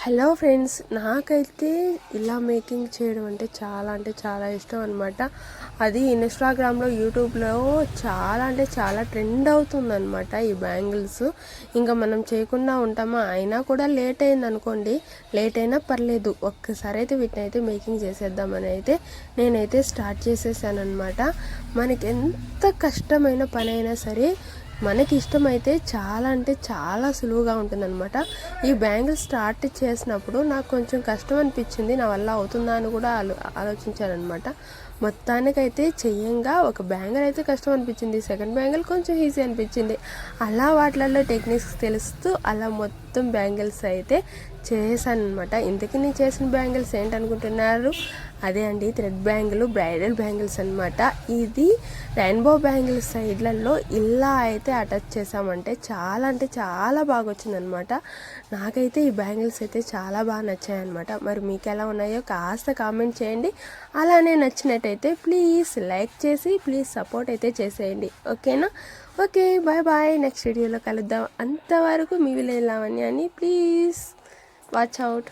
Hello friends, నాకైతే ఇలా making చేయడం అంటే చాలా ఇష్టం అనమాట. అది ఇన్స్టాగ్రామ్లో, యూట్యూబ్లో చాలా ట్రెండ్ అవుతుందన్నమాట ఈ బ్యాంగిల్స్. ఇంకా మనం చేయకుండా ఉంటామా? అయినా కూడా లేట్ అయింది అనుకోండి, లేట్ అయినా పర్లేదు, ఒక్కసారి అయితే వీటిని అయితే మేకింగ్ చేసేద్దామని అయితే నేనైతే స్టార్ట్ చేసేసాను అనమాట. మనకి ఎంత కష్టమైన పని అయినా సరే మనకి ఇష్టమైతే చాలా సులువుగా ఉంటుందన్నమాట. ఈ బ్యాంగిల్ స్టార్ట్ చేసినప్పుడు నాకు కొంచెం కష్టం అనిపించింది, నా వల్ల అవుతుందా అని కూడా ఆలోచించానమాట. మొత్తానికైతే చెయ్యంగా ఒక బ్యాంగిల్ అయితే కష్టం అనిపించింది, సెకండ్ బ్యాంగిల్ కొంచెం ఈజీ అనిపించింది. అలా వాటిలలో టెక్నిక్స్ తెలుస్తూ అలా మొత్తం బ్యాంగిల్స్ అయితే చేశాను అనమాట. ఇంతకీ నేను చేసిన బ్యాంగిల్స్ ఏంటనుకుంటున్నారు? అదే అండి, థ్రెడ్ బ్యాంగిల్, బ్రైడల్ బ్యాంగిల్స్ అనమాట. ఇది రెయిన్బో బ్యాంగిల్స్ సైడ్లలో ఇలా అయితే అటాచ్ చేసామంటే చాలా బాగా వచ్చిందనమాట. నాకైతే ఈ బ్యాంగిల్స్ అయితే చాలా బాగా నచ్చాయన్నమాట. మరి మీకు ఎలా ఉన్నాయో కాస్త కామెంట్ చేయండి. అలానే నచ్చినట్టయితే ప్లీజ్ లైక్ చేసి ప్లీజ్ సపోర్ట్ అయితే చేసేయండి, ఓకేనా? Okay, bye. నెక్స్ట్ వీడియోలో కలుద్దాం. అంతవరకు మీ విలేజ్ లావణ్య అని. Please watch out.